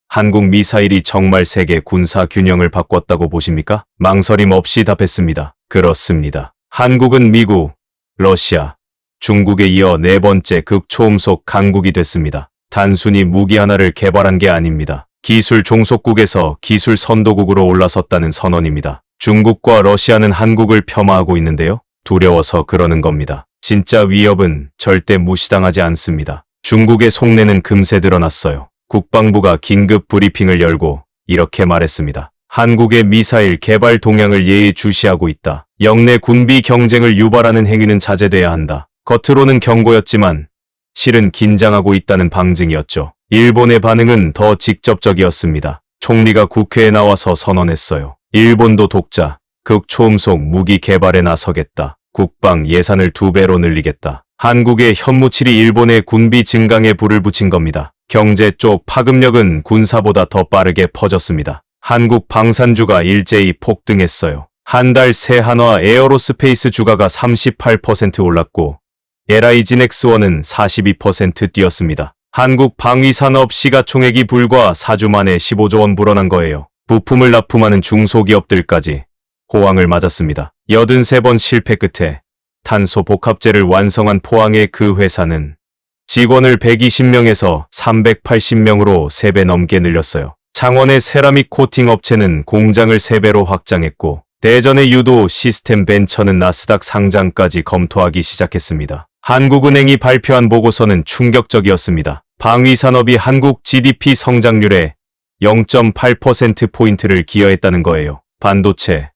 한국 미사일이 정말 세계 군사 균형을 바꿨다고 보십니까? 망설임 없이 답했습니다. 그렇습니다. 한국은 미국, 러시아, 중국에 이어 네 번째 극초음속 강국이 됐습니다. 단순히 무기 하나를 개발한 게 아닙니다. 기술 종속국에서 기술 선도국으로 올라섰다는 선언입니다. 중국과 러시아는 한국을 폄하하고 있는데요. 두려워서 그러는 겁니다. 진짜 위협은 절대 무시당하지 않습니다. 중국의 속내는 금세 드러났어요. 국방부가 긴급 브리핑을 열고 이렇게 말했습니다. 한국의 미사일 개발 동향을 예의주시하고 있다. 영내 군비 경쟁을 유발하는 행위는 자제돼야 한다. 겉으로는 경고였지만 실은 긴장하고 있다는 방증이었죠. 일본의 반응은 더 직접적이었습니다. 총리가 국회에 나와서 선언했어요. 일본도 독자, 극초음속 무기 개발에 나서겠다. 국방 예산을 2배로 늘리겠다. 한국의 현무7이 일본의 군비 증강에 불을 붙인 겁니다. 경제 쪽 파급력은 군사보다 더 빠르게 퍼졌습니다. 한국 방산주가 일제히 폭등했어요. 한 달 새 한화 에어로스페이스 주가가 38% 올랐고 LI진엑스원은 42% 뛰었습니다. 한국 방위산업 시가총액이 불과 4주 만에 15조 원 불어난 거예요. 부품을 납품하는 중소기업들까지 호황을 맞았습니다. 83번 실패 끝에 탄소 복합재를 완성한 포항의 그 회사는 직원을 120명에서 380명으로 3배 넘게 늘렸어요. 창원의 세라믹 코팅 업체는 공장을 3배로 확장했고 대전의 유도 시스템 벤처는 나스닥 상장까지 검토하기 시작했습니다. 한국은행이 발표한 보고서는 충격적이었습니다. 방위산업이 한국 GDP 성장률에 0.8%포인트를 기여했다는 거예요. 반도체,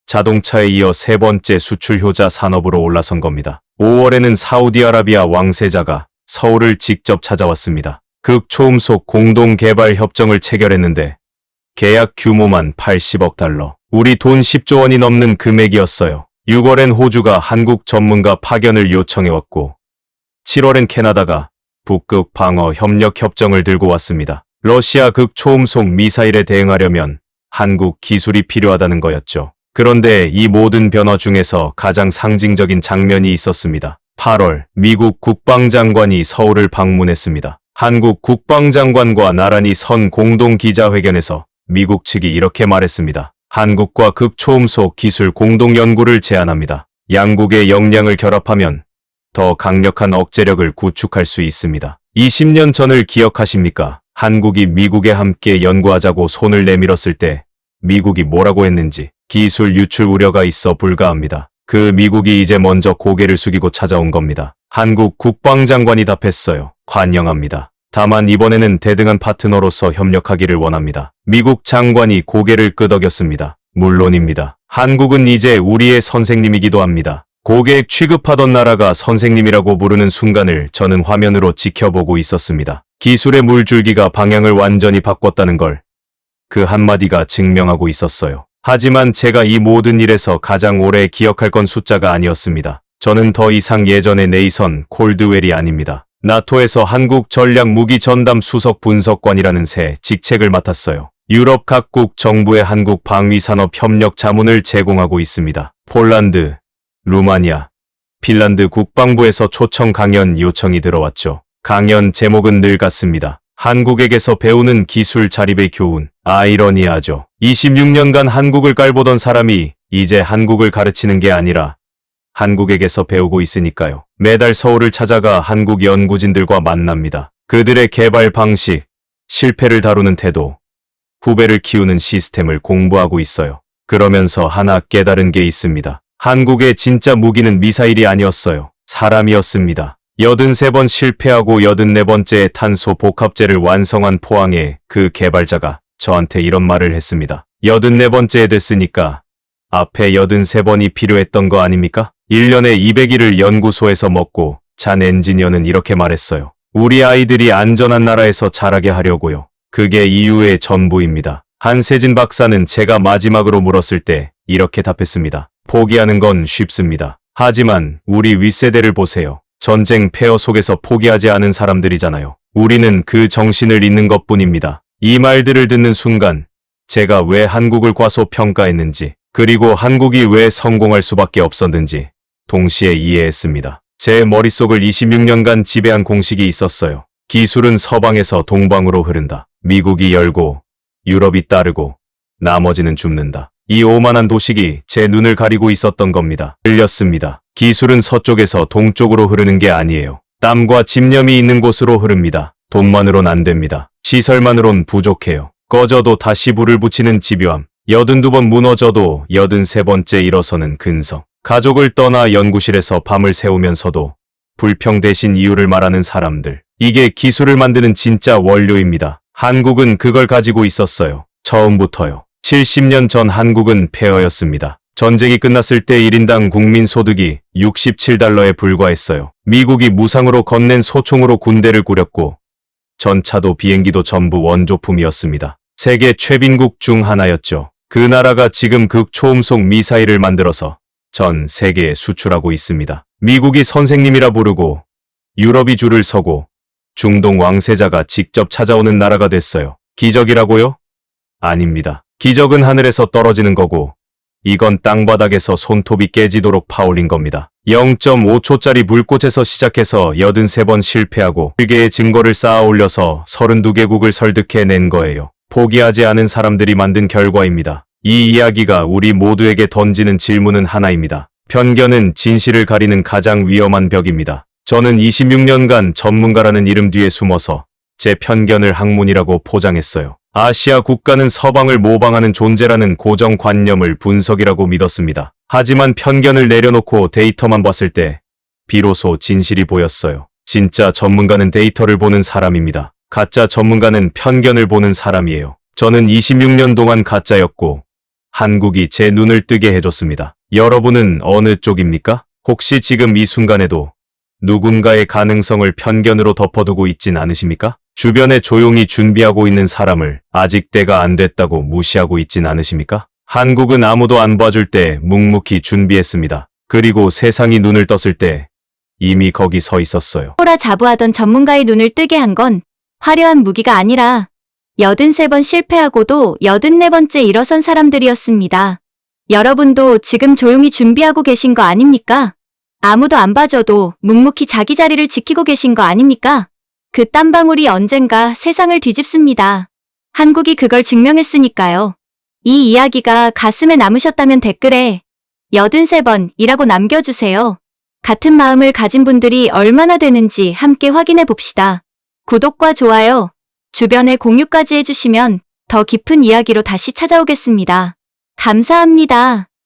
자동차에 이어 세 번째 수출 효자 산업으로 올라선 겁니다. 5월에는 사우디아라비아 왕세자가 서울을 직접 찾아왔습니다. 극초음속 공동개발 협정을 체결했는데 계약 규모만 80억 달러. 우리 돈 10조 원이 넘는 금액이었어요. 6월엔 호주가 한국 전문가 파견을 요청해왔고 7월엔 캐나다가 북극 방어 협력 협정을 들고 왔습니다. 러시아 극초음속 미사일에 대응하려면 한국 기술이 필요하다는 거였죠. 그런데 이 모든 변화 중에서 가장 상징적인 장면이 있었습니다. 8월 미국 국방장관이 서울을 방문했습니다. 한국 국방장관과 나란히 선 공동 기자회견에서 미국 측이 이렇게 말했습니다. 한국과 극초음속 기술 공동 연구를 제안합니다. 양국의 역량을 결합하면 더 강력한 억제력을 구축할 수 있습니다. 20년 전을 기억하십니까? 한국이 미국에 함께 연구하자고 손을 내밀었을 때 미국이 뭐라고 했는지 기술 유출 우려가 있어 불가합니다. 그 미국이 이제 먼저 고개를 숙이고 찾아온 겁니다. 한국 국방장관이 답했어요. 환영합니다. 다만 이번에는 대등한 파트너로서 협력하기를 원합니다. 미국 장관이 고개를 끄덕였습니다. 물론입니다. 한국은 이제 우리의 선생님이기도 합니다. 고객 취급하던 나라가 선생님이라고 부르는 순간을 저는 화면으로 지켜보고 있었습니다. 기술의 물줄기가 방향을 완전히 바꿨다는 걸 그 한마디가 증명하고 있었어요. 하지만 제가 이 모든 일에서 가장 오래 기억할 건 숫자가 아니었습니다. 저는 더 이상 예전의 네이선 콜드웰이 아닙니다. 나토에서 한국 전략 무기 전담 수석 분석관이라는 새 직책을 맡았어요. 유럽 각국 정부의 한국 방위산업 협력 자문을 제공하고 있습니다. 폴란드, 루마니아, 핀란드 국방부에서 초청 강연 요청이 들어왔죠. 강연 제목은 늘 같습니다. 한국에게서 배우는 기술 자립의 교훈. 아이러니하죠. 26년간 한국을 깔보던 사람이 이제 한국을 가르치는 게 아니라 한국에게서 배우고 있으니까요. 매달 서울을 찾아가 한국 연구진들과 만납니다. 그들의 개발 방식, 실패를 다루는 태도, 후배를 키우는 시스템을 공부하고 있어요. 그러면서 하나 깨달은 게 있습니다. 한국의 진짜 무기는 미사일이 아니었어요. 사람이었습니다. 83번 실패하고 84번째 탄소 복합재를 완성한 포항의 그 개발자가 저한테 이런 말을 했습니다. 84번째 됐으니까 앞에 83번이 필요했던 거 아닙니까? 1년에 200일을 연구소에서 먹고 잔 엔지니어는 이렇게 말했어요. 우리 아이들이 안전한 나라에서 자라게 하려고요. 그게 이유의 전부입니다. 한세진 박사는 제가 마지막으로 물었을 때 이렇게 답했습니다. 포기하는 건 쉽습니다. 하지만 우리 윗세대를 보세요. 전쟁 폐허 속에서 포기하지 않은 사람들이잖아요. 우리는 그 정신을 잇는 것뿐입니다. 이 말들을 듣는 순간 제가 왜 한국을 과소평가했는지 그리고 한국이 왜 성공할 수밖에 없었는지 동시에 이해했습니다. 제 머릿속을 26년간 지배한 공식이 있었어요. 기술은 서방에서 동방으로 흐른다. 미국이 열고 유럽이 따르고 나머지는 줍는다. 이 오만한 도식이 제 눈을 가리고 있었던 겁니다. 틀렸습니다. 기술은 서쪽에서 동쪽으로 흐르는 게 아니에요. 땀과 집념이 있는 곳으로 흐릅니다. 돈만으론 안 됩니다. 시설만으론 부족해요. 꺼져도 다시 불을 붙이는 집요함. 82번 무너져도 83번째 일어서는 근성. 가족을 떠나 연구실에서 밤을 새우면서도 불평대신 이유를 말하는 사람들. 이게 기술을 만드는 진짜 원료입니다. 한국은 그걸 가지고 있었어요. 처음부터요. 70년 전 한국은 폐허였습니다. 전쟁이 끝났을 때 1인당 국민 소득이 67달러에 불과했어요. 미국이 무상으로 건넨 소총으로 군대를 꾸렸고 전차도 비행기도 전부 원조품이었습니다. 세계 최빈국 중 하나였죠. 그 나라가 지금 극초음속 미사일을 만들어서 전 세계에 수출하고 있습니다. 미국이 선생님이라 부르고 유럽이 줄을 서고 중동 왕세자가 직접 찾아오는 나라가 됐어요. 기적이라고요? 아닙니다. 기적은 하늘에서 떨어지는 거고 이건 땅바닥에서 손톱이 깨지도록 파올린 겁니다. 0.5초짜리 불꽃에서 시작해서 83번 실패하고 1개의 증거를 쌓아 올려서 32개국을 설득해낸 거예요. 포기하지 않은 사람들이 만든 결과입니다. 이 이야기가 우리 모두에게 던지는 질문은 하나입니다. 편견은 진실을 가리는 가장 위험한 벽입니다. 저는 26년간 전문가라는 이름 뒤에 숨어서 제 편견을 학문이라고 포장했어요. 아시아 국가는 서방을 모방하는 존재라는 고정관념을 분석이라고 믿었습니다. 하지만 편견을 내려놓고 데이터만 봤을 때 비로소 진실이 보였어요. 진짜 전문가는 데이터를 보는 사람입니다. 가짜 전문가는 편견을 보는 사람이에요. 저는 26년 동안 가짜였고 한국이 제 눈을 뜨게 해줬습니다. 여러분은 어느 쪽입니까? 혹시 지금 이 순간에도 누군가의 가능성을 편견으로 덮어두고 있진 않으십니까? 주변에 조용히 준비하고 있는 사람을 아직 때가 안 됐다고 무시하고 있진 않으십니까? 한국은 아무도 안 봐줄 때 묵묵히 준비했습니다. 그리고 세상이 눈을 떴을 때 이미 거기 서 있었어요. 호라 자부하던 전문가의 눈을 뜨게 한 건 화려한 무기가 아니라 83번 실패하고도 84번째 일어선 사람들이었습니다. 여러분도 지금 조용히 준비하고 계신 거 아닙니까? 아무도 안 봐줘도 묵묵히 자기 자리를 지키고 계신 거 아닙니까? 그 땀방울이 언젠가 세상을 뒤집습니다. 한국이 그걸 증명했으니까요. 이 이야기가 가슴에 남으셨다면 댓글에 83번이라고 남겨주세요. 같은 마음을 가진 분들이 얼마나 되는지 함께 확인해 봅시다. 구독과 좋아요, 주변에 공유까지 해주시면 더 깊은 이야기로 다시 찾아오겠습니다. 감사합니다.